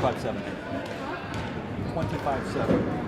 25-7. 25-7.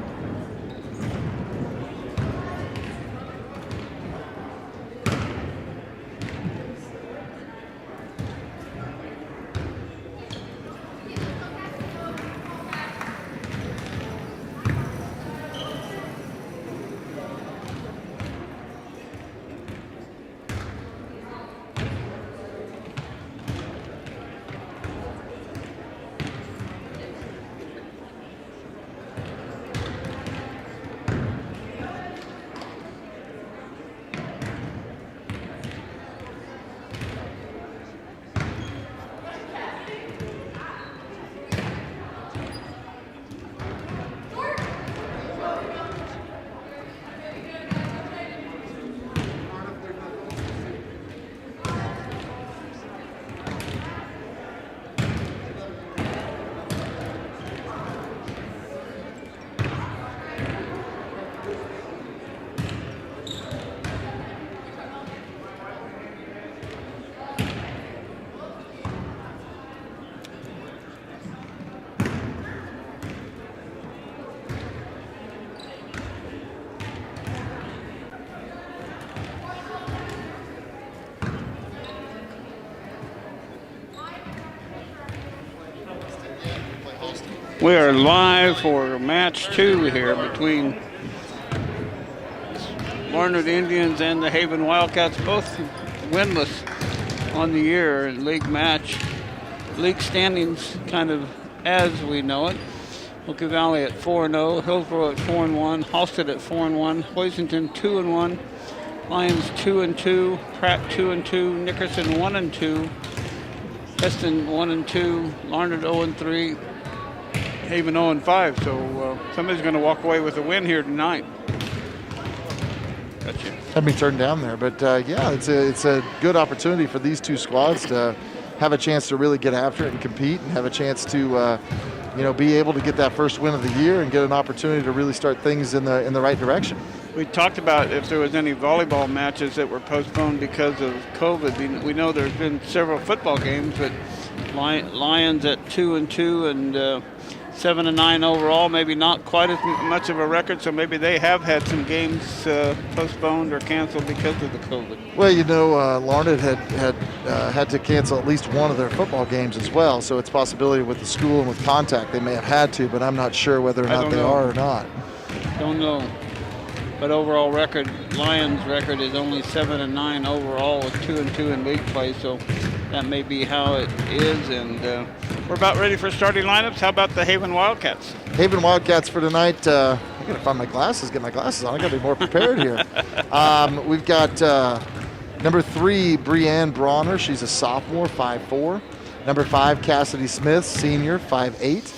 We are live for match 2 here between Larned Indians and the Haven Wildcats, both winless on the year in league match. League standings kind of as we know it. Smoky Valley at 4-0, Hillsborough at 4-1, Halstead at 4-1, Hoisington 2-1, Lyons 2-2, Pratt 2-2, Nickerson 1-2, Heston 1-2, Larned 0-3, Haven 0-5. So somebody's going to walk away with a win here tonight. Gotcha. Had me turned down there, but yeah, it's a good opportunity for these two squads to have a chance to really get after it and compete, and have a chance to be able to get that first win of the year and get an opportunity to really start things in the right direction. We talked about if there was any volleyball matches that were postponed because of COVID. We know there's been several football games, but Lions at 2-2 and 7-9 overall, maybe not quite as much of a record, so maybe they have had some games postponed or canceled because of the COVID. Well, you know, Larned had to cancel at least one of their football games as well, so it's a possibility with the school and with contact they may have had to, but I'm not sure whether or not they are or not. Don't know. But overall record, Lions record is only 7-9 overall with 2-2 in league play, so that may be how it is. And we're about ready for starting lineups. How about the Haven Wildcats? Haven Wildcats for tonight. I gotta find my glasses, get my glasses on. I gotta be more prepared here. We've got number 3, Brianne Bronner. She's a sophomore, 5'4". Number 5, Cassidy Smith, senior, 5'8".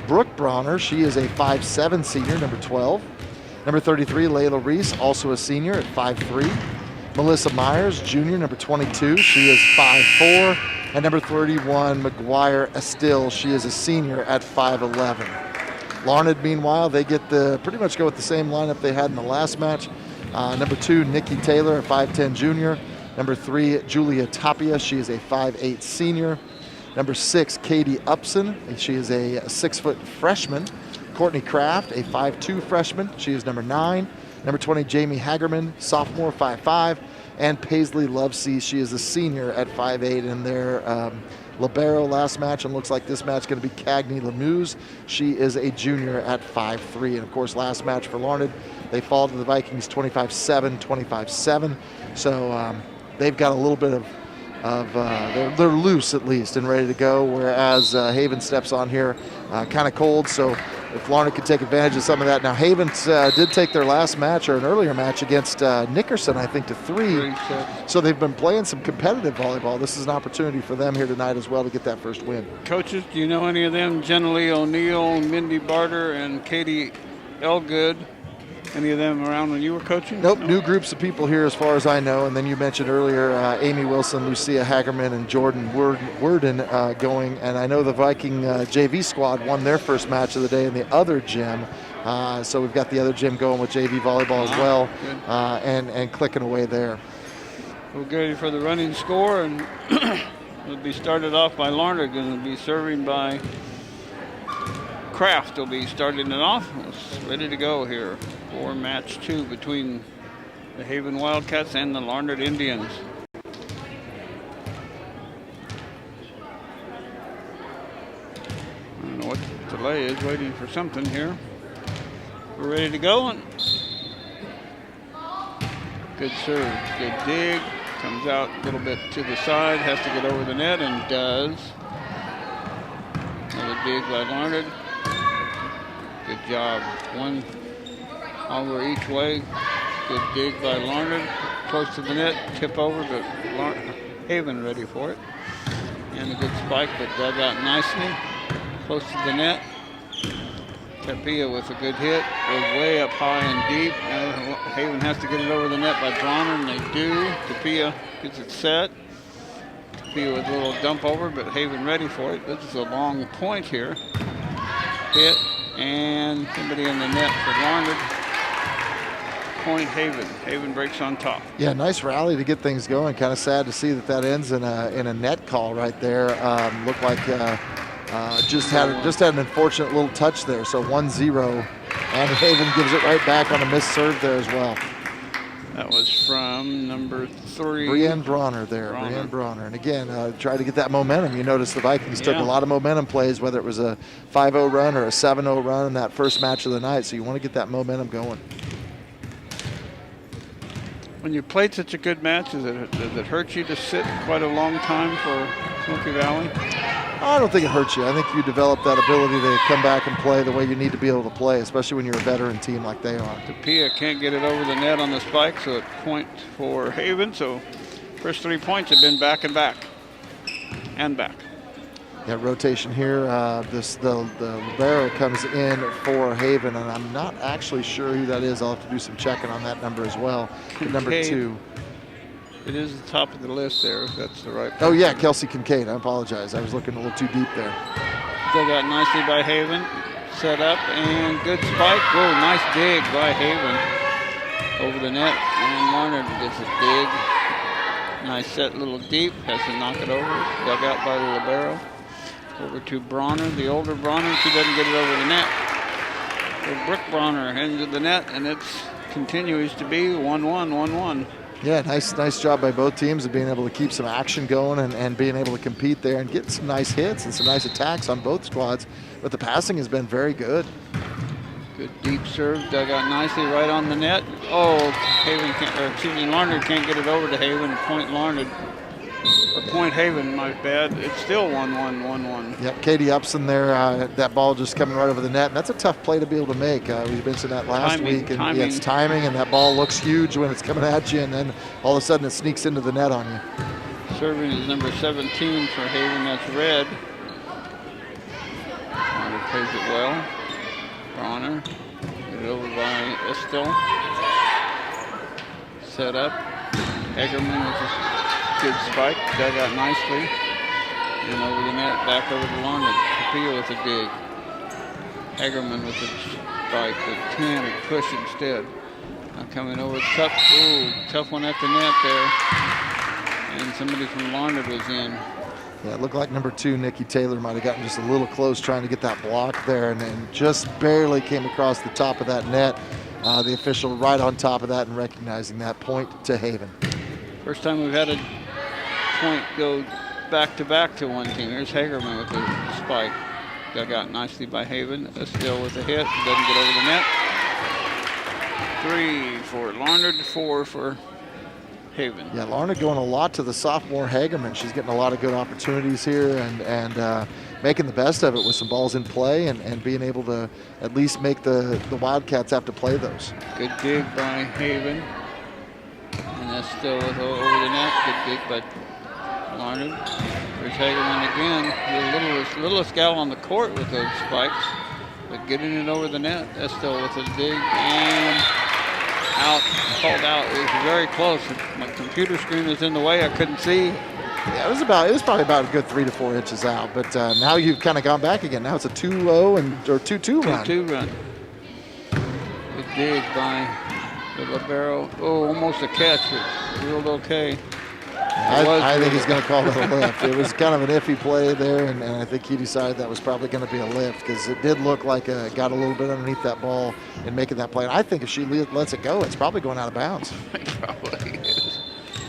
Brooke Bronner, she is a 5'7" senior, number 12. Number 33, Layla Reese, also a senior at 5'3". Melissa Myers, junior, number 22. She is 5'4". And number 31, McGuire Estill. She is a senior at 5'11". Larned, meanwhile, they get pretty much go with the same lineup they had in the last match. Number 2, Nikki Taylor, a 5'10" junior. Number 3, Julia Tapia. She is a 5'8" senior. Number 6, Katie Upson. She is a 6-foot freshman. Courtney Kraft, a 5'2" freshman. She is number 9. Number 20, Jamie Hagerman, sophomore, 5'5". And Paisley Lovesey, she is a senior at 5'8". In their libero last match, and looks like this match going to be Cagney Lemuse. She is a junior at 5'3". And of course, last match for Larned, they fall to the Vikings 25-7, 25-7. So they've got a little bit of they're loose at least and ready to go, whereas Haven steps on here kind of cold. So if Larned could take advantage of some of that. Now, Haven did take their last match, or an earlier match, against Nickerson, I think, to 3. So they've been playing some competitive volleyball. This is an opportunity for them here tonight as well to get that first win. Coaches, do you know any of them? Jenna Lee O'Neill, Mindy Barter, and Katie Elgood. Any of them around when you were coaching? Nope, new groups of people here as far as I know. And then you mentioned earlier Amy Wilson, Lucia Hagerman, and Jordan Worden going. And I know the Viking JV squad won their first match of the day in the other gym. So we've got the other gym going with JV volleyball as well, and clicking away there. We'll get ready for the running score, and it'll be started off by Larned, and it'll be serving by Kraft. Will be starting it off. It's ready to go here for match 2 between the Haven Wildcats and the Larned Indians. I don't know what the delay is, waiting for something here. We're ready to go. And good serve, good dig. Comes out a little bit to the side, has to get over the net, and does. Another dig by Larned. Good job. One over each way. Good dig by Larned. Close to the net, tip over, but Haven ready for it. And a good spike, but dug out nicely. Close to the net. Tapia with a good hit. Goes way up high and deep. Haven has to get it over the net by Bronner, and they do. Tapia gets it set. Tapia with a little dump over, but Haven ready for it. This is a long point here. Hit. And somebody in the net for Larned. Point Haven. Haven breaks on top. Yeah, nice rally to get things going. Kind of sad to see that ends in a net call right there. Looked like just had an unfortunate little touch there. So 1-0, and Haven gives it right back on a missed serve there as well. That was from number 3. Brianne Bronner there. Brianne Bronner. And again, try to get that momentum. You notice the Vikings took a lot of momentum plays, whether it was a 5-0 run or a 7-0 run in that first match of the night. So you want to get that momentum going. When you played such a good match, does it hurt you to sit quite a long time for Smoky Valley? I don't think it hurts you. I think you develop that ability to come back and play the way you need to be able to play, especially when you're a veteran team like they are. Tapia can't get it over the net on the spike, so it's point for Haven. So first 3 points have been back and back. And back. Yeah, rotation here. The libero comes in for Haven, and I'm not actually sure who that is. I'll have to do some checking on that number as well. Number 2. It is the top of the list there, if that's the right person. Oh, yeah, Kelsey Kincaid. I apologize. I was looking a little too deep there. Dug out nicely by Haven. Set up, and good spike. Whoa, nice dig by Haven. Over the net, and Larned gets a dig. Nice set, a little deep. Has to knock it over. Dug out by the libero. Over to Bronner, the older Bronner. She doesn't get it over the net. So Brooke Bronner into the net, and it continues to be 1-1, 1-1. Yeah, nice job by both teams of being able to keep some action going and being able to compete there and get some nice hits and some nice attacks on both squads. But the passing has been very good. Good deep serve, dug out nicely right on the net. Oh, Larned can't get it over to Haven. Point Larned, or Point Haven, my bad. It's still 1-1, 1-1. Yep, Katie Upson there. That ball just coming right over the net, and that's a tough play to be able to make. We mentioned that last week, and yeah, it's timing, and that ball looks huge when it's coming at you, and then all of a sudden it sneaks into the net on you. Serving is number 17 for Haven. That's Red. Larned plays it well. Bronner, get it over by Estelle. Set up. Eggerman with a good spike, dug out nicely. And over the net, back over to Larned. Tapia with a dig. Eggerman with a spike, but Tan and push instead. Now coming over, tough one at the net there. And somebody from Larned was in. Yeah, it looked like number 2, Nikki Taylor, might have gotten just a little close trying to get that block there and then just barely came across the top of that net. The official right on top of that and recognizing that point to Haven. First time we've had a point go back-to-back to one team. Here's Hagerman with the spike. Dug out nicely by Haven. Still with a hit. Doesn't get over the net. 3 for Larned, 4 for Haven. Yeah, Larned going a lot to the sophomore Hagerman. She's getting a lot of good opportunities here and making the best of it with some balls in play and being able to at least make the Wildcats have to play those. Good dig by Haven. And that's still over the net. Good dig by Larned. There's Hagerman again. The littlest gal on the court with those spikes, but getting it over the net. That's still with a dig and out, called out. It was very close. My computer screen was in the way. I couldn't see. Yeah, it was probably about a good 3 to 4 inches out. But now you've kind of gone back again. Now it's a 2-0 or 2-2 run. 2-2 run. Good dig by the libero. Oh, almost a catch. It reeled okay. I think he's going to call it a lift. It was kind of an iffy play there, and I think he decided that was probably going to be a lift because it did look like it got a little bit underneath that ball in making that play. And I think if she lets it go, it's probably going out of bounds. It probably is.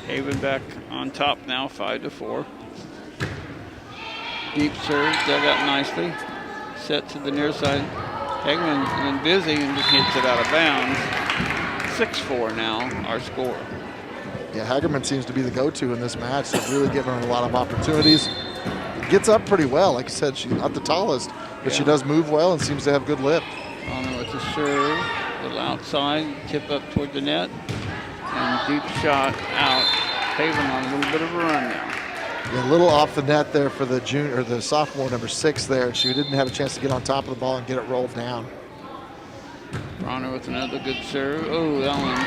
Haven back on top now, 5-4. Deep serve, dug out nicely. Set to the near side. Hegman's been busy and just hits it out of bounds. 6-4 now, our score. Yeah, Hagerman seems to be the go-to in this match. So really giving her a lot of opportunities. Gets up pretty well. Like I said, she's not the tallest, but she does move well and seems to have good lift. On with the serve, a little outside, tip up toward the net, and deep shot out. Haven on a little bit of a run now. Yeah, a little off the net there for the sophomore number 6 there. She didn't have a chance to get on top of the ball and get it rolled down. Bronner with another good serve. Oh, that one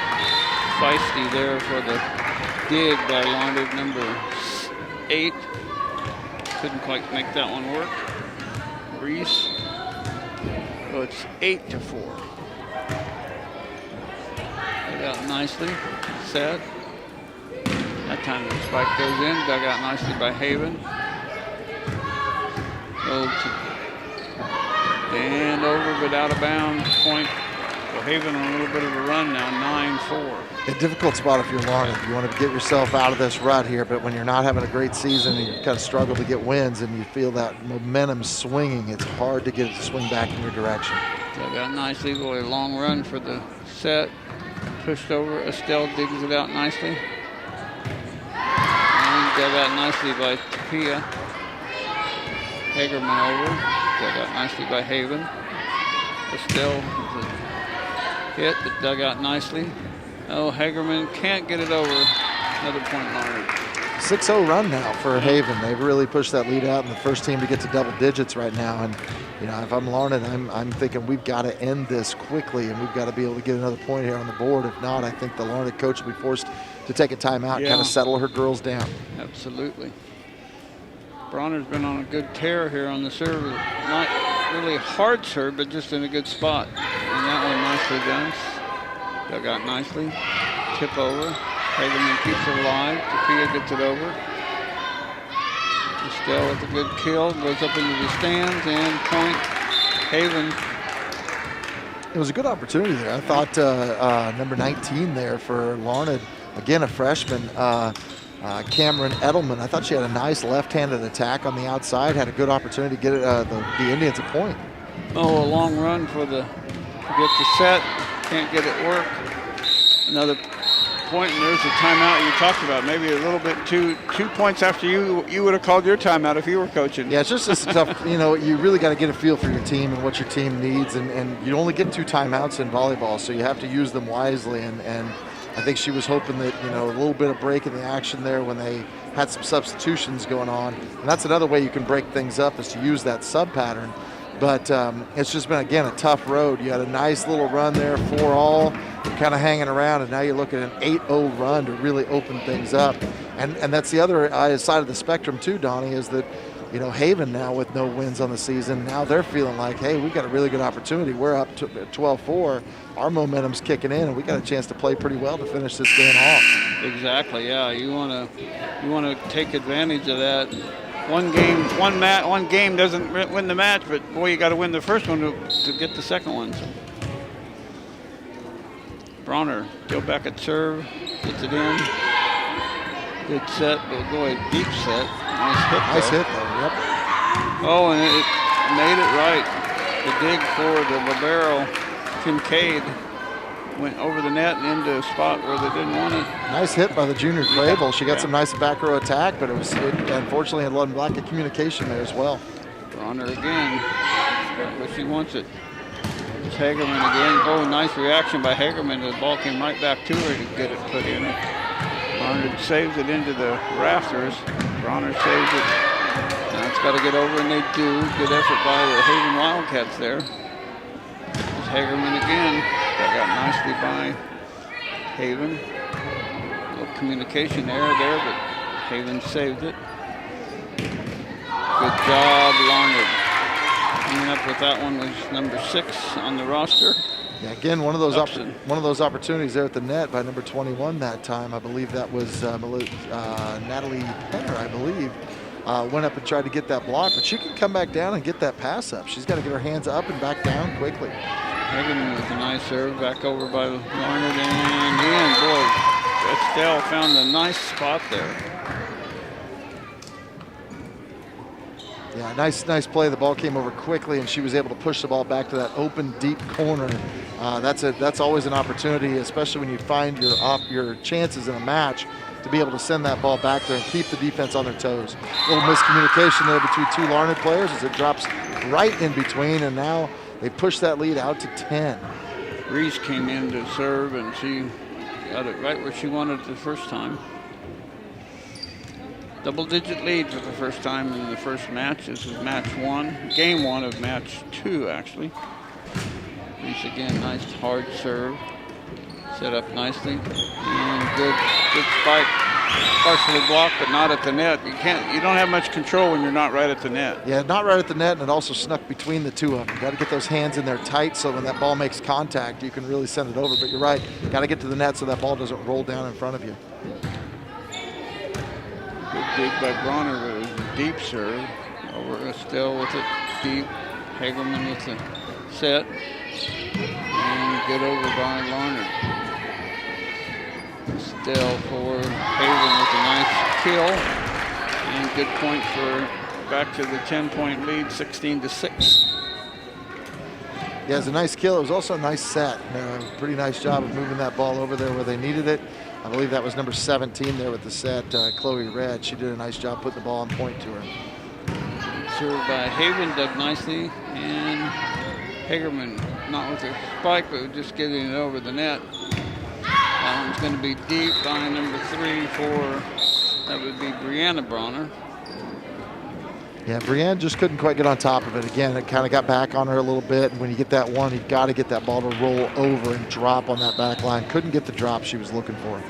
feisty there for the dig by Larned, number 8. Couldn't quite make that one work. Reese. So it's 8-4. Dug out nicely. Set. That time the spike goes in. Dug out nicely by Haven. And over, but out of bounds. Point. So Haven on a little bit of a run now, 9-4. A difficult spot if you're Larned. You want to get yourself out of this rut here, but when you're not having a great season and you kind of struggle to get wins and you feel that momentum swinging, it's hard to get it to swing back in your direction. Dug out nicely, boy, long run for the set. Pushed over, Estelle digs it out nicely. And dug out nicely by Tapia. Hagerman over, dug out nicely by Haven. Estelle with a hit, but dug out nicely. Oh, Hagerman can't get it over. Another point Larned. 6-0 run now for Haven. They've really pushed that lead out and the first team to get to double digits right now. And, you know, if I'm Larned, I'm thinking we've got to end this quickly and we've got to be able to get another point here on the board. If not, I think the Larned coach will be forced to take a timeout, kind of settle her girls down. Absolutely. Bronner's been on a good tear here on the serve. Not really hard serve, but just in a good spot. And that one nicely done. Dug out nicely. Tip over. Hagerman keeps it alive. Tapia gets it over. Still with a good kill, goes up into the stands, and point Haven. It was a good opportunity there. I thought number 19 there for Larned, again a freshman, Cameron Edelman. I thought she had a nice left-handed attack on the outside, had a good opportunity to get it, the Indians a point. Oh, a long run to get the set, can't get it work. Another point, and there's a timeout you talked about. Maybe a little bit 2 points after you would have called your timeout if you were coaching. Yeah, it's just tough. You really got to get a feel for your team and what your team needs, and you only get 2 timeouts in volleyball, so you have to use them wisely. And I think she was hoping that a little bit of break in the action there when they had some substitutions going on, and that's another way you can break things up is to use that sub pattern. But it's just been, again, a tough road. You had a nice little run there, 4-all, kind of hanging around, and now you're looking at an 8-0 run to really open things up. And that's the other side of the spectrum too, Donnie, is that, Haven now with no wins on the season, now they're feeling like, hey, we've got a really good opportunity. We're up to 12-4. Our momentum's kicking in, and we got a chance to play pretty well to finish this game off. Exactly, yeah. You want to take advantage of that. One game doesn't win the match, but boy, you got to win the first one to get the second one. So. Bronner still back at serve, gets it in. Good set, but boy, deep set. Nice hit though. Yep. Oh, and it made it right. The dig for the libero, Kincaid, went over the net and into a spot where they didn't want it. Nice hit by the junior Clavel. She got some nice back row attack, but it unfortunately had a lack of communication there as well. Bronner again, but she wants it. It's Hagerman again. Oh, nice reaction by Hagerman. The ball came right back to her to get it put in. Larned saves it into the rafters. Bronner saves it. Now it's got to get over, and they do. Good effort by the Haven Wildcats there. It's Hagerman again. That got nicely by Haven. A little communication error there, but Haven saved it. Good job, Larned. Coming up with that one was number 6 on the roster. Yeah, again, one of those opportunities there at the net by number 21 that time. I believe that was Natalie Penner, I believe. Went up and tried to get that block, but she can come back down and get that pass up. She's got to get her hands up and back down quickly. Hagen with a nice serve, back over by Larned, and in. Boy, Estelle found a nice spot there. Yeah, nice play. The ball came over quickly, and she was able to push the ball back to that open, deep corner. That's always an opportunity, especially when you find your chances in a match, to be able to send that ball back there and keep the defense on their toes. A little miscommunication there between 2 Larned players as it drops right in between, and now they push that lead out to 10. Reese came in to serve, and she got it right where she wanted it the first time. Double-digit lead for the first time in the first match. This is match 1, game 1 of match 2, actually. Reese again, nice hard serve, set up nicely, and good spike. Partially blocked, but not at the net. You don't have much control when you're not right at the net. Yeah, not right at the net, and it also snuck between the two of them. Got to get those hands in there tight so when that ball makes contact, you can really send it over. But you're right, got to get to the net so that ball doesn't roll down in front of you. Good dig by Bronner, but it was a deep serve. Over Estelle with it deep. Hagerman with the set. And good over by Larned. Estelle for Haven with a nice kill. And good point for back to the 10-point lead, 16-6. Yeah, it's a nice kill. It was also a nice set. Pretty nice job of moving that ball over there where they needed it. I believe that was number 17 there with the set, Chloe Red. She did a nice job putting the ball on point to her. Served by Haven, dug nicely, and Hagerman not with a spike, but just getting it over the net. That one's going to be deep by number 3 for, that would be Brianna Bronner. Yeah, Brienne just couldn't quite get on top of it. Again, it kind of got back on her a little bit. And when you get that one, you've got to get that ball to roll over and drop on that back line. Couldn't get the drop she was looking for.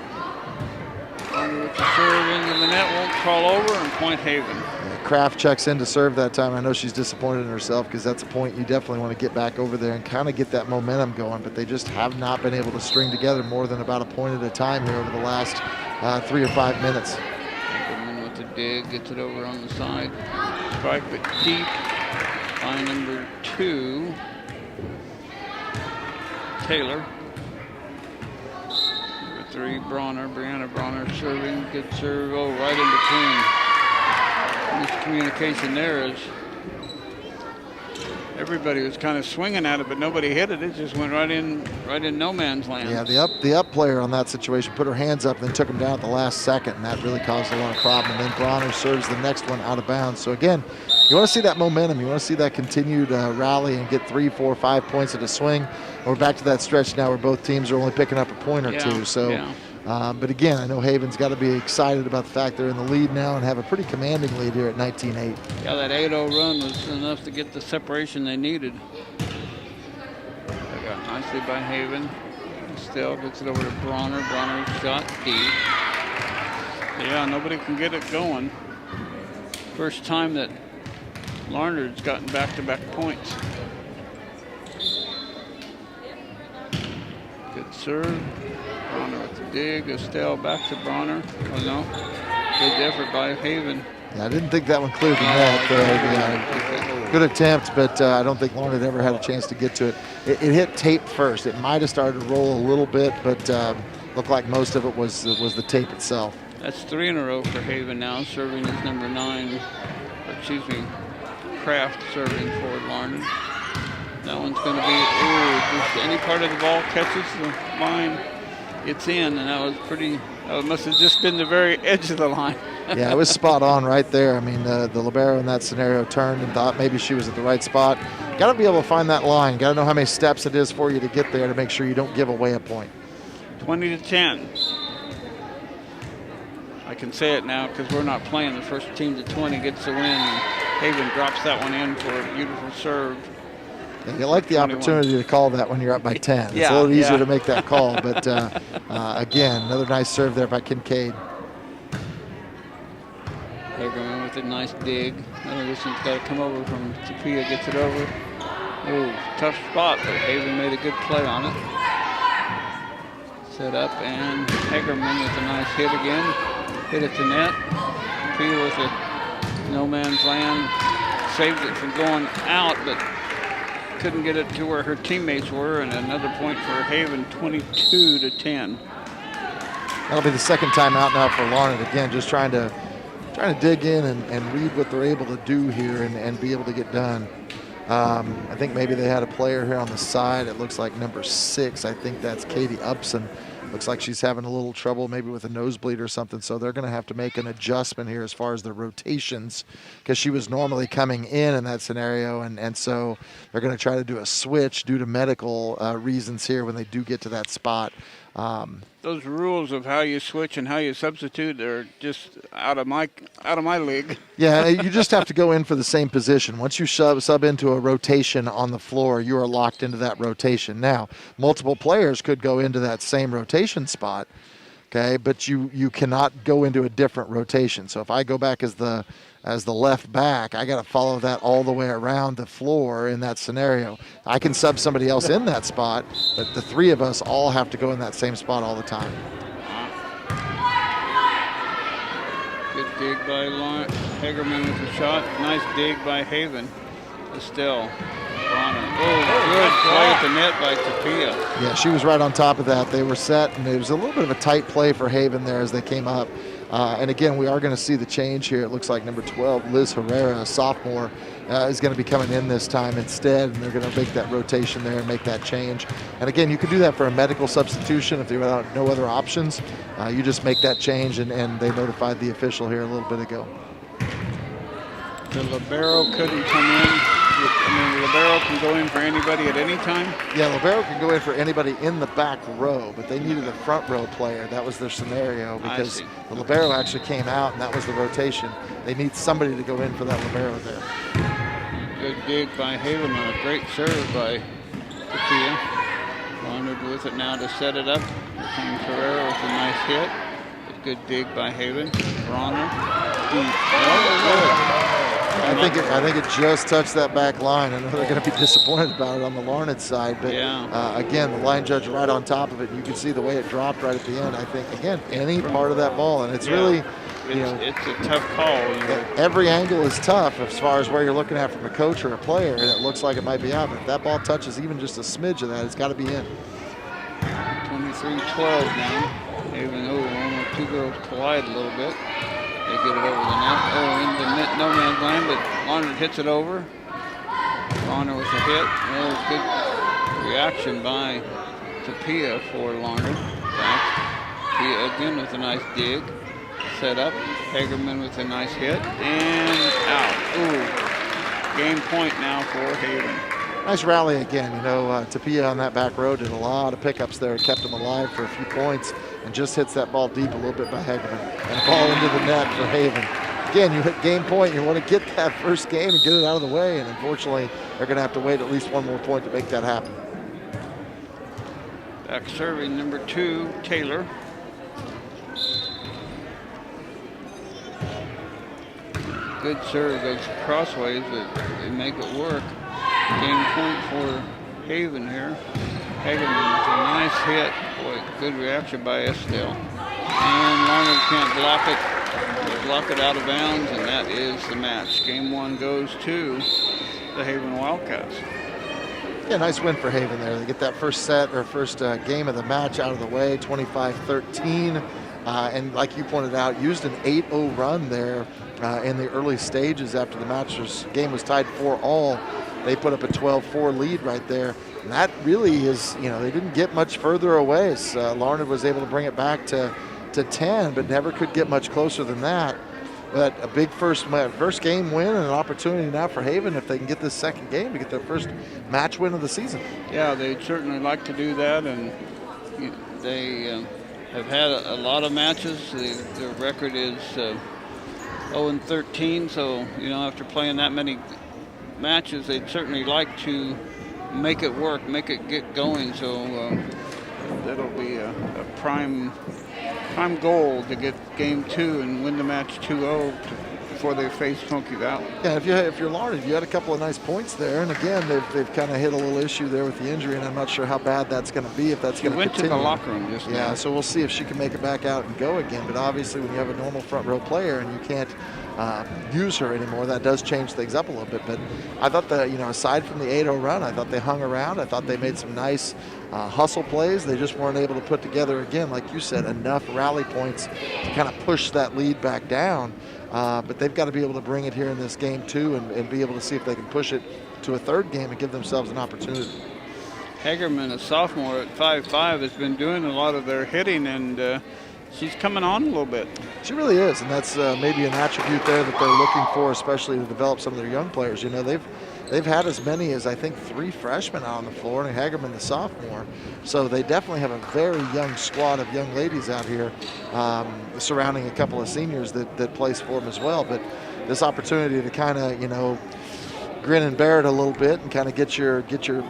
Bronner with the serve into the net, won't crawl over, and point Haven. Yeah, Kraft checks in to serve that time. I know she's disappointed in herself because that's a point you definitely want to get back over there and kind of get that momentum going. But they just have not been able to string together more than about a point at a time here over the last 3 or 5 minutes. Hagerman with the dig, gets it over on the side. Strike, but deep by number 2, Taylor. Number 3, Brianna Bronner serving. Good serve. Oh, right in between. Miscommunication there is everybody was kind of swinging at it, but nobody hit it. It just went right in no man's land. Yeah, the up player on that situation put her hands up and then took them down at the last second, and that really caused a lot of problem. And then Bronner serves the next one out of bounds. So again, you want to see that momentum. You want to see that continued rally and get 3, 4, 5 points at a swing. We're back to that stretch now where both teams are only picking up a point or two. So, but again, I know Haven's got to be excited about the fact they're in the lead now and have a pretty commanding lead here at 19-8. Yeah, that 8-0 run was enough to get the separation they needed. They got nicely by Haven. Still gets it over to Bronner. Bronner shot deep. Yeah, nobody can get it going. First time that Larned's gotten back-to-back points. Good serve. Bronner with the dig. Estelle back to Bronner. Oh no. Good effort by Haven. Yeah, I didn't think that one cleared the net. Good attempt, but I don't think Larned ever had a chance to get to it. It hit tape first. It might have started to roll a little bit, but looked like most of it was the tape itself. That's 3 in a row for Haven now. Serving is number 9. Excuse me, Kraft serving for Larned. That one's going to be, just any part of the ball catches the line, it's in, and that was pretty, that must have just been the very edge of the line. Yeah, it was spot on right there. I mean, the libero in that scenario turned and thought maybe she was at the right spot. Got to be able to find that line. Got to know how many steps it is for you to get there to make sure you don't give away a point. 20-10. I can say it now because we're not playing. The first team to 20 gets the win, and Haven drops that one in for a beautiful serve. Yeah, you like the 21. opportunity to call that when you're up by 10. It's a little easier to make that call, but again, another nice serve there by Kincaid. Hagerman with a nice dig. This one's got to come over from Tapia, gets it over. Oh, tough spot, but Haven made a good play on it. Set up, and Hagerman with a nice hit again. Hit at the net. Tapia with a no man's land. Saved it from going out, but couldn't get it to where her teammates were, and another point for Haven, 22-10. That'll be the second time out now for Larned. Again, just trying to dig in and read what they're able to do here and be able to get done. I think maybe they had a player here on the side. It looks like number 6. I think that's Katie Upson. Looks like she's having a little trouble maybe with a nosebleed or something, so they're going to have to make an adjustment here as far as the rotations, because she was normally coming in that scenario, and so they're going to try to do a switch due to medical reasons here when they do get to that spot. Those rules of how you switch and how you substitute are just out of my league. Yeah, you just have to go in for the same position. Once you sub into a rotation on the floor, you are locked into that rotation. Now, multiple players could go into that same rotation spot, okay, but you cannot go into a different rotation. So if I go back as the left back, I got to follow that all the way around the floor in that scenario. I can sub somebody else in that spot, but the 3 of us all have to go in that same spot all the time. Good dig by Hagerman with the shot. Nice dig by Haven. Estelle. Good play at the net by Tapia. Yeah, she was right on top of that. They were set, and it was a little bit of a tight play for Haven there as they came up. And again, we are going to see the change here. It looks like number 12, Liz Herrera, a sophomore, is going to be coming in this time instead, and they're going to make that rotation there and make that change. And again, you could do that for a medical substitution if there are no other options. You just make that change, and they notified the official here a little bit ago. The libero couldn't come in. The libero can go in for anybody at any time? Yeah, libero can go in for anybody in the back row, but they needed a front row player. That was their scenario because the libero actually came out, and that was the rotation. They need somebody to go in for that libero there. Good dig by Haven on a great serve by Tapia. Larned with it now to set it up. Here comes Herrera with a nice hit. A good dig by Haven. Bronner. Deep. I think it just touched that back line. I know they're going to be disappointed about it on the Larned side, but again, the line judge right on top of it. You can see the way it dropped right at the end. I think, again, any part of that ball, and it's really It's a tough call. Every angle is tough as far as where you're looking at from a coach or a player, and it looks like it might be out. But if that ball touches even just a smidge of that, it's got to be in. 23-12 now. Even though the two girls collide a little bit, they get it over the net. Oh, into no man's land, but Larned hits it over. Bonner with a hit. Oh, good reaction by Tapia for Larned. Back. Tapia again with a nice dig. Set up. Hagerman with a nice hit. And out. Ooh. Game point now for Haven. Nice rally again. Tapia on that back row did a lot of pickups there, kept him alive for a few points, and just hits that ball deep a little bit by Hagerman. And ball into the net for Haven. Again, you hit game point. You want to get that first game and get it out of the way, and unfortunately, they're going to have to wait at least one more point to make that happen. Back serving number 2, Taylor. Good serve, goes crossways, but they make it work. Game point for Haven here. Hagerman with a nice hit. Boy, good reaction by Estelle. And Larned can't block it. They block it out of bounds, and that is the match. Game 1 goes to the Haven Wildcats. Yeah, nice win for Haven there. They get that first game of the match out of the way, 25-13. And like you pointed out, used an 8-0 run there in the early stages after the match. This game was tied 4-all. They put up a 12-4 lead right there. And that really is, they didn't get much further away. So, Larned was able to bring it back to 10, but never could get much closer than that. But a big first game win and an opportunity now for Haven if they can get this second game to get their first match win of the season. Yeah, they'd certainly like to do that, and they have had a lot of matches. Their record is 0-13, so after playing that many matches, they'd certainly like to make it work, make it get going. So that'll be a prime goal to get game 2 and win the match 2-0 before they face Smoky Valley. Yeah, if you're Larned, you had a couple of nice points there, and again, they've kind of hit a little issue there with the injury, and I'm not sure how bad that's going to be, if that's going to continue. She went to the locker room just now. Yeah, so we'll see if she can make it back out and go again, but obviously when you have a normal front row player and you can't use her anymore, that does change things up a little bit. But I thought that, aside from the 8-0 run, I thought they hung around. I thought they made some nice hustle plays. They just weren't able to put together, again, like you said, enough rally points to kind of push that lead back down. But they've got to be able to bring it here in this game 2 and be able to see if they can push it to a third game and give themselves an opportunity. Hagerman, a sophomore at 5'5", has been doing a lot of their hitting, and she's coming on a little bit. She really is, and that's maybe an attribute there that they're looking for, especially to develop some of their young players. They've had as many as, I think, 3 freshmen out on the floor, and Hagerman the sophomore. So they definitely have a very young squad of young ladies out here surrounding a couple of seniors that plays for them as well. But this opportunity to kind of, grin and bear it a little bit and kind of get your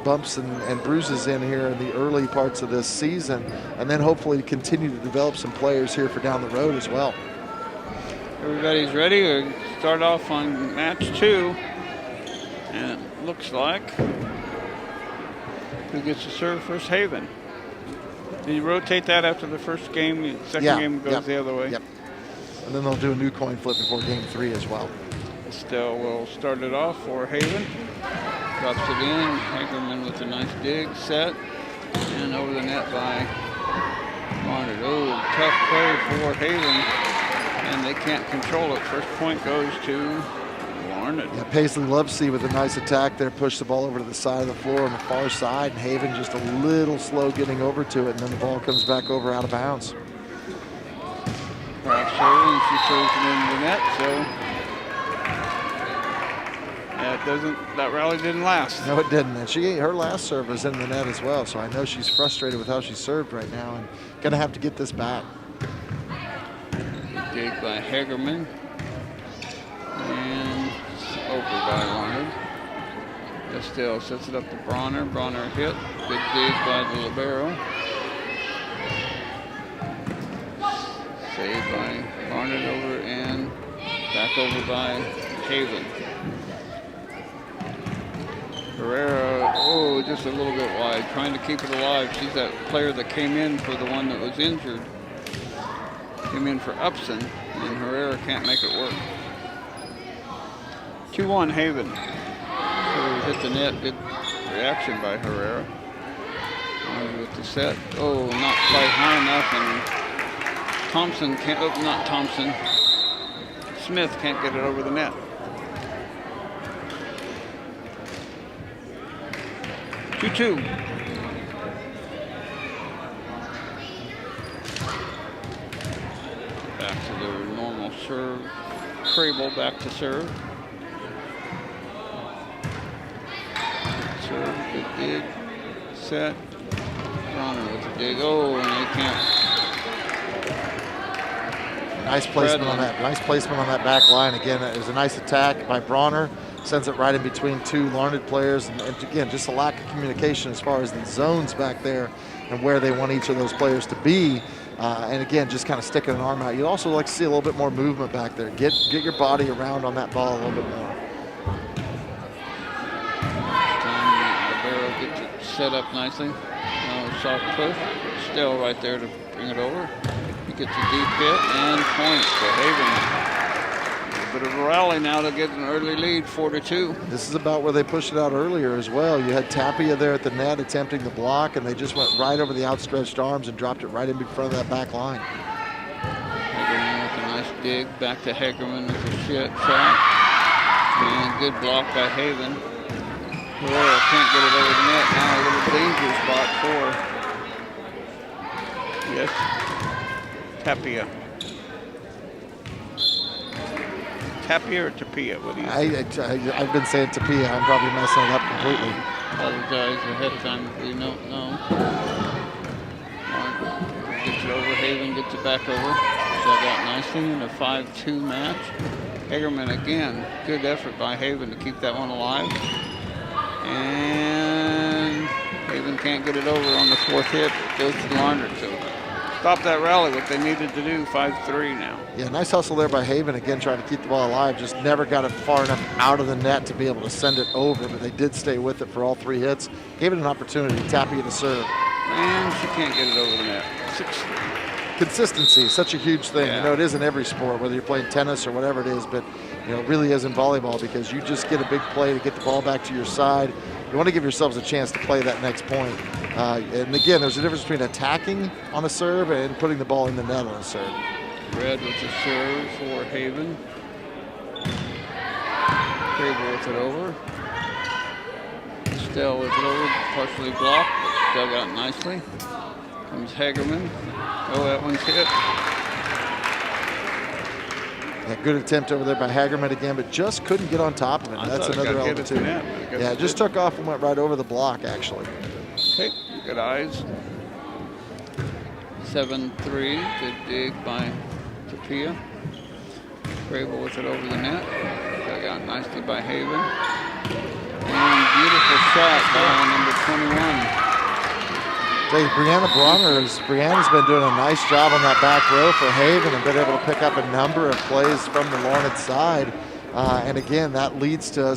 bumps and bruises in here in the early parts of this season, and then hopefully continue to develop some players here for down the road as well. Everybody's ready to start off on match 2, and it looks like who gets to serve first? Haven. Do you rotate that after the first game? The second game goes the other way? Yep. And then they'll do a new coin flip before game 3 as well. Estelle will start it off for Haven. Drops it in. Hagerman with a nice dig, set, and over the net by Larned. Oh, tough play for Haven, and they can't control it. First point goes to Larned. Yeah, Paisley Lovesey with a nice attack there, pushed the ball over to the side of the floor on the far side, and Haven just a little slow getting over to it, and then the ball comes back over out of bounds. Cross serve, and she serves it into the net, so that rally didn't last. No, it didn't. And her last serve was in the net as well. So I know she's frustrated with how she served right now and gonna have to get this back. Dig by Hagerman. And over by Larned. Estelle sets it up to Bronner. Bronner hit. Good dig by the libero. Saved by Larned over and back over by Haven. Herrera, just a little bit wide, trying to keep it alive. She's that player that came in for the one that was injured. Came in for Upson. and Herrera can't make it work. 2-1 Haven. So hit the net. Good reaction by Herrera. With the set. Oh, not quite high enough, and Thompson can't. Oh, not Thompson. Smith can't get it over the net. 2-2. Back to their normal serve. Crable back to serve. Serve, good dig. Set. Bronner with a dig. Oh, and they can't. Nice placement on that. Nice placement on that back line. Again, it was a nice attack by Bronner. Sends it right in between two Larned players. And again, just a lack of communication as far as the zones back there and where they want each of those players to be. And again, just kind of sticking an arm out. You'd also like to see a little bit more movement back there. Get your body around on that ball a little bit more. Barrow gets it set up nicely. Now soft push. Still right there to bring it over. He gets a deep hit and points for Haven. A bit of a rally now to get an early lead, 4-2. This is about where they pushed it out earlier as well. You had Tapia there at the net attempting the block, and they just went right over the outstretched arms and dropped it right in front of that back line. Hegerman with a nice dig. Back to Hegerman with a shot. And good block by Haven. Herrera can't get it over the net. Now a little danger spot for, yes, Tapia. Tapia or Tapia? What do you say? I've been saying Tapia. I'm probably messing it up completely. Apologize ahead of time if we don't know. Gets it over. Haven gets it back over. Dug out nicely in a 5-2 match. Hegerman again. Good effort by Haven to keep that one alive. And Haven can't get it over on the fourth hit. It goes to Larned. So stop that rally, what they needed to do, 5-3 now. Yeah, nice hustle there by Haven, again trying to keep the ball alive. Just never got it far enough out of the net to be able to send it over, but they did stay with it for all three hits. Gave it an opportunity, Tapia to serve. And she can't get it over the net. Consistency, such a huge thing. Yeah. You know, it is in every sport, whether you're playing tennis or whatever it is, but you know, it really is in volleyball because you just get a big play to get the ball back to your side. You want to give yourselves a chance to play that next point. And again, there's a difference between attacking on a serve and putting the ball in the net on a serve. Red with the serve for Haven. Crable with it over. Stell with it over, partially blocked, but dug out nicely. Comes Hegerman. Oh, that one's hit. Yeah, good attempt over there by Hegerman again, but just couldn't get on top of it. That's another element too. Yeah, it just took off and went right over the block, actually. Okay, good eyes. 7-3, good dig by Tapia. Crable with it over the net. Dug out nicely by Haven. And beautiful shot by number 21. Tell you, Brianna's been doing a nice job on that back row for Haven and been able to pick up a number of plays from the Larned side. And again, that leads to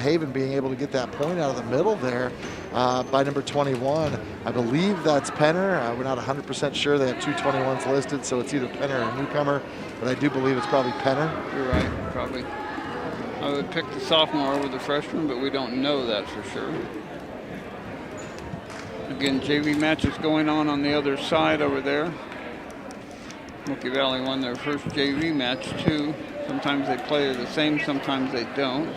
Haven being able to get that point out of the middle there by number 21. I believe that's Penner. We're not 100% sure. They have two 21s listed, so it's either Penner or a newcomer, but I do believe it's probably Penner. You're right, probably. I would pick the sophomore over the freshman, but we don't know that for sure. Again, JV matches going on the other side over there. Smoky Valley won their first JV match too. Sometimes they play the same, sometimes they don't.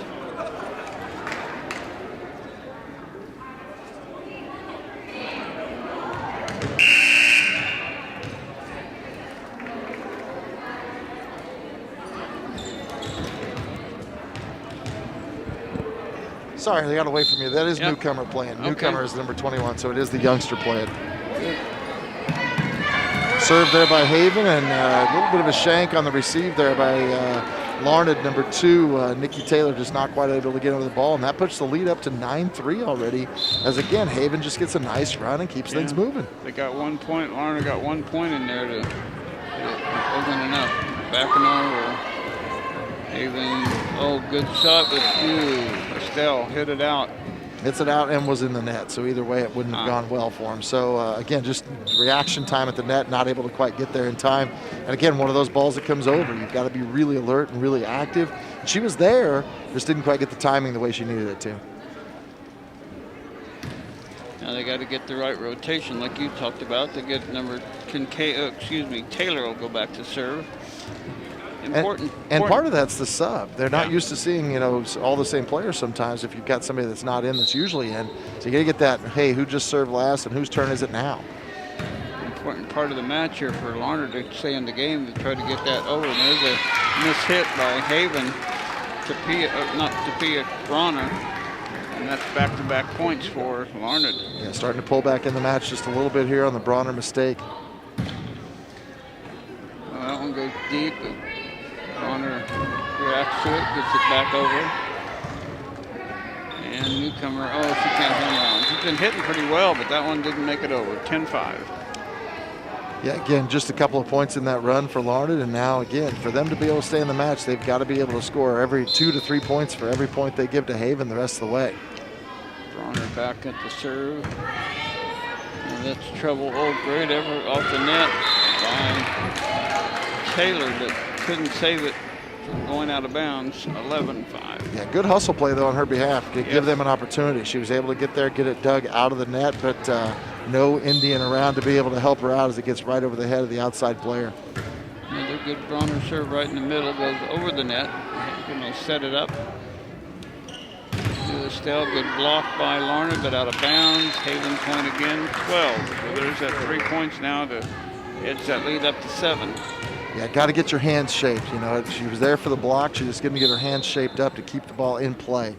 Sorry, they got away from you. That is Yep. newcomer playing. Okay. Newcomer is number 21, so it is the youngster playing. Served there by Haven, and a little bit of a shank on the receive there by Larned, number 2. Nikki Taylor just not quite able to get over the ball, and that puts the lead up to 9-3 already. As again, Haven just gets a nice run and keeps things moving. They got 1 point. Larned got 1 point in there to. It wasn't enough. Backing over. Haven. Oh, good shot, but Estelle hit it out. hits it out and was in the net. So either way, it wouldn't have gone well for him. So again, just reaction time at the net, not able to quite get there in time. And again, one of those balls that comes over. You've got to be really alert and really active. She was there, just didn't quite get the timing the way she needed it to. Now they got to get the right rotation, like you talked about. They get Taylor will go back to serve. Important. And part of that's the sub. They're not used to seeing, you know, all the same players sometimes if you've got somebody that's not in that's usually in. So you got to get that, hey, who just served last and whose turn is it now? Important part of the match here for Larned to stay in the game to try to get that over. And there's a mishit by Haven to Bronner. And that's back-to-back points for Larned. Yeah, starting to pull back in the match just a little bit here on the Bronner mistake. Well, that one goes deep. Bronner reacts to it, gets it back over. And newcomer, oh, she can't hang around. She's been hitting pretty well, but that one didn't make it over. 10-5. Yeah, again, just a couple of points in that run for Larned, and now again, for them to be able to stay in the match, they've got to be able to score every 2 to 3 points for every point they give to Haven the rest of the way. Bronner back at the serve. And that's trouble. Oh, great effort off the net by Taylor, but couldn't save it from going out of bounds. 11-5. Yeah, good hustle play, though, on her behalf to give them an opportunity. She was able to get there, get it dug out of the net, but no Indian around to be able to help her out as it gets right over the head of the outside player. Another good Bronner serve right in the middle, goes over the net. Going to set it up. Estelle, good block by Larned, but out of bounds. Haven point again, 12. So there's that 3 points now to edge that lead up to 7. Yeah, got to get your hands shaped. You know, she was there for the block. She just couldn't get her hands shaped up to keep the ball in play.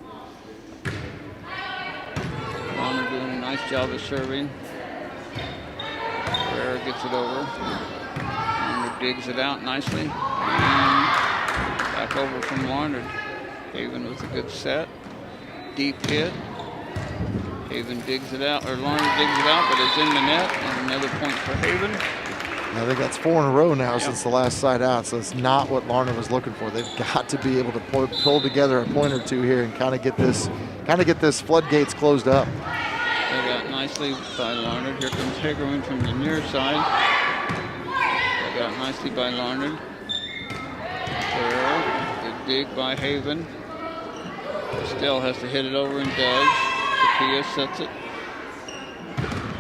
Larned doing a nice job of serving. Ferrer gets it over. Larned digs it out nicely. And back over from Larned. Haven with a good set. Deep hit. Haven digs it out, or Larned digs it out, but it's in the net, and another point for Haven. I think that's 4 in a row now since the last side out, so it's not what Larned was looking for. They've got to be able to pull together a point or two here and kind of get this floodgates closed up. They got nicely by Larned. Here comes Hagerman from the near side. They got nicely by Larned. Ferrer, good dig by Haven. Still has to hit it over and does. Sophia sets it.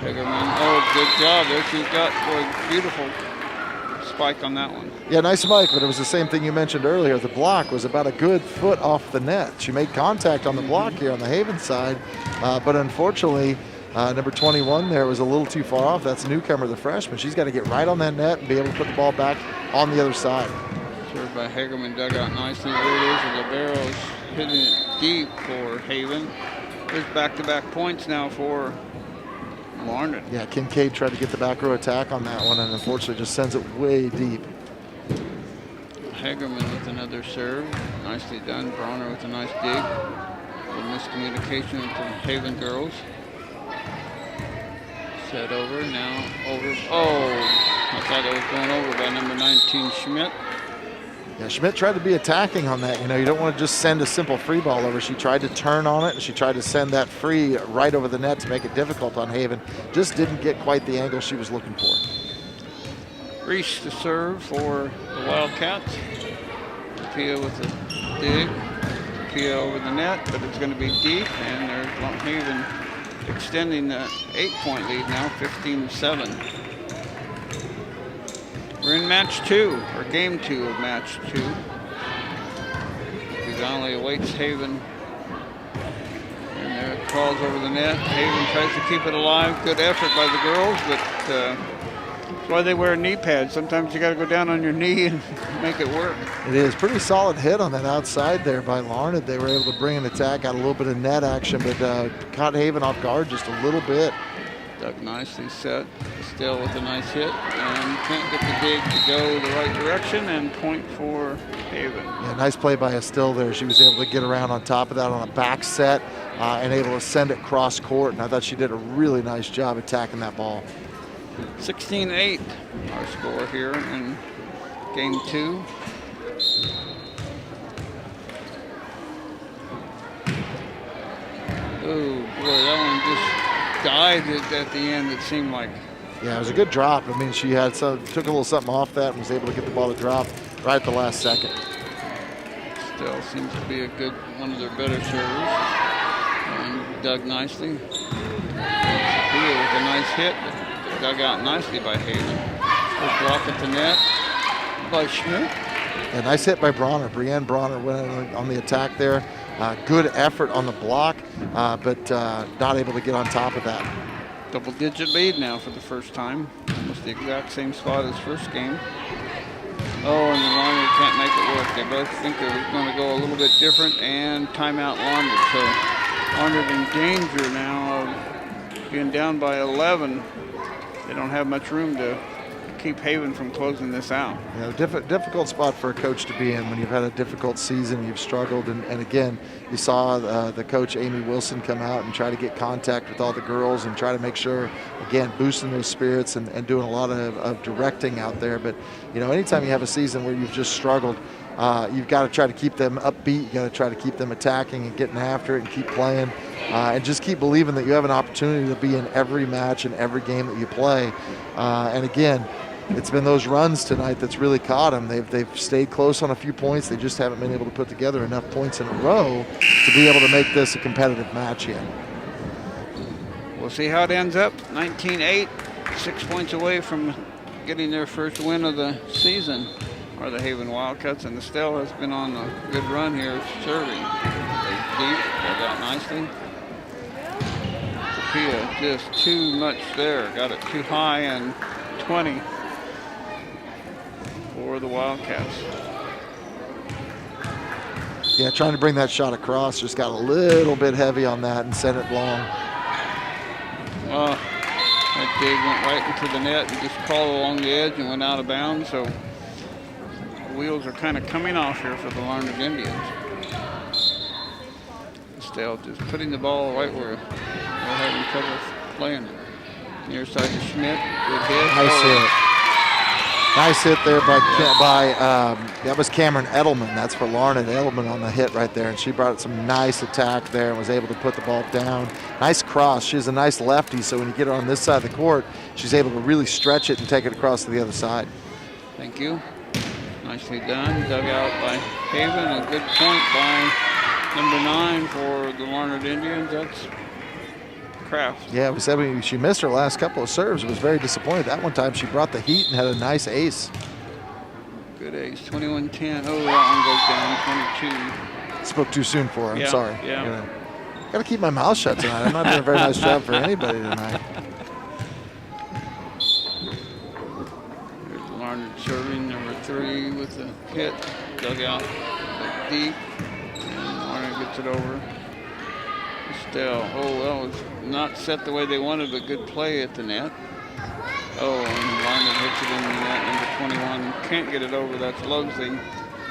Hagerman, oh, good job. There she's got a beautiful spike on that one. Yeah, nice spike, but it was the same thing you mentioned earlier. The block was about a good foot off the net. She made contact on the block here on the Haven side, but unfortunately, number 21 there was a little too far off. That's newcomer, the freshman. She's got to get right on that net and be able to put the ball back on the other side. Served by Hagerman, dug out nicely. There it is, the libero's hitting it deep for Haven. There's back-to-back points now for Larned. Yeah, Kincaid tried to get the back row attack on that one and unfortunately just sends it way deep. Hagerman with another serve. Nicely done. Bronner with a nice dig. A little miscommunication with the Haven girls. Set over, now over. Oh, I thought it was going over by number 19, Schmidt. Yeah, Schmidt tried to be attacking on that. You know, you don't want to just send a simple free ball over. She tried to turn on it, and she tried to send that free right over the net to make it difficult on Haven. Just didn't get quite the angle she was looking for. Reese to serve for the Wildcats. Pia with a dig. Pia over the net, but it's going to be deep, and there's Haven extending the 8-point lead now, 15-7. We're in match 2, or game 2 of match 2. Valley awaits Haven. And there it crawls over the net. Haven tries to keep it alive. Good effort by the girls, but that's why they wear knee pads. Sometimes you got to go down on your knee and make it work. It is pretty solid hit on that outside there by Larned. They were able to bring an attack, got a little bit of net action, but caught Haven off guard just a little bit. Dug nicely set. Still with a nice hit, and can't get the dig to go the right direction, and point for Haven. Yeah, nice play by Estelle there. She was able to get around on top of that on a back set and able to send it cross court, and I thought she did a really nice job attacking that ball. 16-8 our score here in game 2. Oh, boy, that one just died at the end, it seemed like. Yeah, it was a good drop. I mean, she had took a little something off that and was able to get the ball to drop right at the last second. Still seems to be one of their better servers. And dug nicely. Sophia with a nice hit, but dug out nicely by Haven. Good block at the net by Schmidt. A nice hit by Bronner. Brienne Bronner went on the attack there. Good effort on the block, but not able to get on top of that. Double-digit lead now for the first time. Almost the exact same spot as first game. Oh, and the Larned can't make it work. They both think they're going to go a little bit different, and timeout Larned. So Larned in danger now of being down by 11. They don't have much room to keep Haven from closing this out. You know, difficult spot for a coach to be in when you've had a difficult season, you've struggled, and again, you saw the coach Amy Wilson come out and try to get contact with all the girls and try to make sure, again, boosting those spirits and doing a lot of directing out there. But you know, anytime you have a season where you've just struggled, you've got to try to keep them upbeat. You got to try to keep them attacking and getting after it and keep playing, and just keep believing that you have an opportunity to be in every match and every game that you play. And again, it's been those runs tonight that's really caught them. They've stayed close on a few points. They just haven't been able to put together enough points in a row to be able to make this a competitive match yet. We'll see how it ends up. 19-8, 6 points away from getting their first win of the season are the Haven Wildcats, and Estelle has been on a good run here serving. They deep, dug out nicely. Sophia just too much there. Got it too high, and 20 for the Wildcats. Yeah, trying to bring that shot across, just got a little bit heavy on that and sent it long. That dig went right into the net and just crawled along the edge and went out of bounds, so the wheels are kind of coming off here for the Larned Indians. Estelle just putting the ball right where they're having trouble playing it. Near side to Schmidt, good hit. Nice hit. Nice hit there by that was Cameron Edelman. That's for Larned. Edelman on the hit right there, and she brought some nice attack there and was able to put the ball down. Nice cross. She's a nice lefty, so when you get her on this side of the court, she's able to really stretch it and take it across to the other side. Thank you. Nicely done. Dug out by Haven. A good point by number 9 for the Larned Indians. That's Kraft. Yeah, we said she missed her last couple of serves. It was very disappointed. That one time she brought the heat and had a nice ace. Good ace. 21-10. Oh, that one goes down. 22. Spoke too soon for her. I'm sorry. Yeah. Gotta keep my mouth shut tonight. I'm not doing a very nice job for anybody tonight. There's Larned serving, number 3 with the hit. Dug out deep. And Larned gets it over. Estelle. Oh, that was not set the way they wanted, but good play at the net. Oh, and Larned hits it in the net. Number 21 can't get it over. That's Lovesley.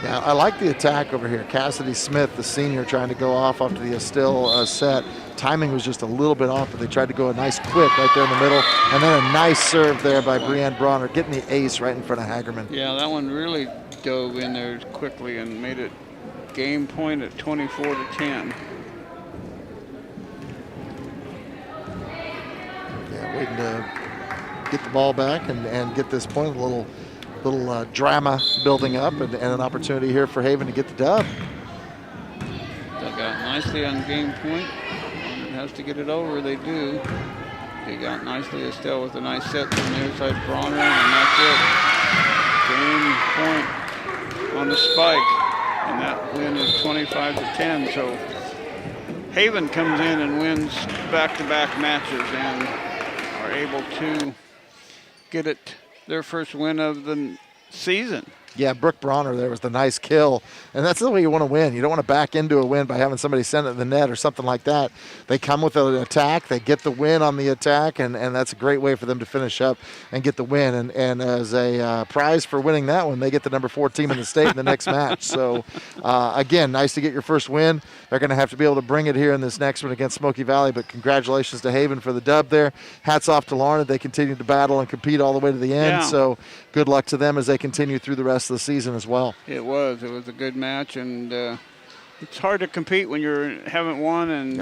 Yeah, I like the attack over here. Cassidy Smith, the senior, trying to go off after the Estelle set. Timing was just a little bit off, but they tried to go a nice quick right there in the middle. And then a nice serve there by Brienne Bronner, getting the ace right in front of Hagerman. Yeah, that one really dove in there quickly and made it game point at 24-10. Yeah, waiting to get the ball back and get this point. A little drama building up and an opportunity here for Haven to get the dub. Dug out nicely on game point. It has to get it over. They do. Dig out nicely. Estelle with a nice set from the other side, Bronner, and that's it. Game point on the spike, and that win is 25-10. So Haven comes in and wins back-to-back matches and are able to get it their first win of the season. Yeah, Brooke Bronner there was the nice kill. And that's the way you want to win. You don't want to back into a win by having somebody send it to the net or something like that. They come with an attack. They get the win on the attack, and that's a great way for them to finish up and get the win. And as a prize for winning that one, they get the number 4 team in the state in the next match. So, again, nice to get your first win. They're going to have to be able to bring it here in this next one against Smoky Valley, but congratulations to Haven for the dub there. Hats off to Larned. They continue to battle and compete all the way to the end. Yeah. So good luck to them as they continue through the rest of the season as well. It was a good match, and It's hard to compete when you haven't won, and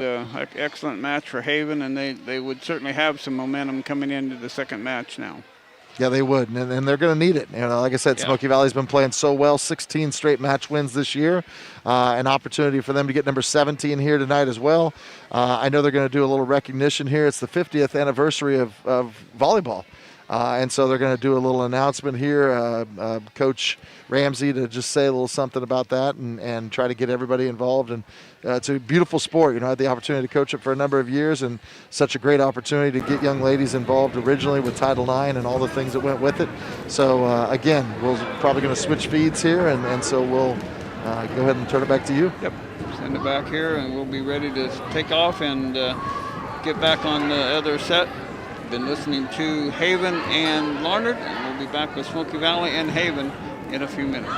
excellent match for Haven, and they would certainly have some momentum coming into the second match now. Yeah, they would, and they're going to need it. Like I said, Smoky Valley's been playing so well, 16 straight match wins this year. An opportunity for them to get number 17 here tonight as well. I know they're going to do a little recognition here. It's the 50th anniversary of volleyball. And so they're going to do a little announcement here, Coach Ramsey, to just say a little something about that and try to get everybody involved. And it's a beautiful sport. I had the opportunity to coach it for a number of years, and such a great opportunity to get young ladies involved originally with Title IX and all the things that went with it. So, again, we're probably going to switch feeds here, and so we'll go ahead and turn it back to you. Yep, send it back here, and we'll be ready to take off and get back on the other set. Been listening to Haven and Larned, and we'll be back with Smoky Valley and Haven in a few minutes.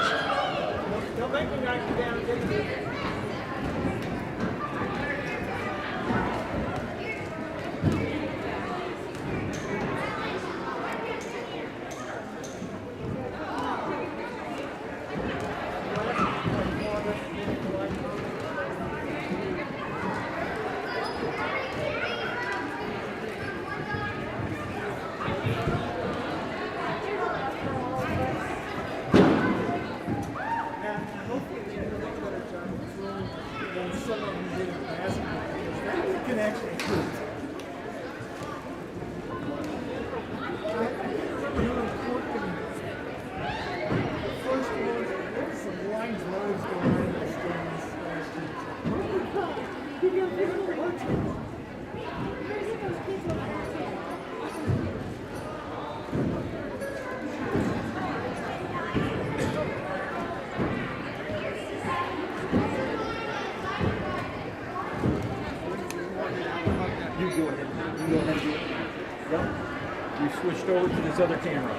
You switched over to this other camera.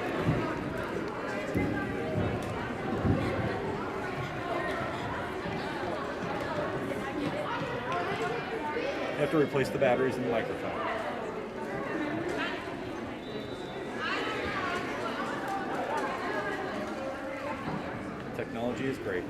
You have to replace the batteries in the microphone. Technology is great.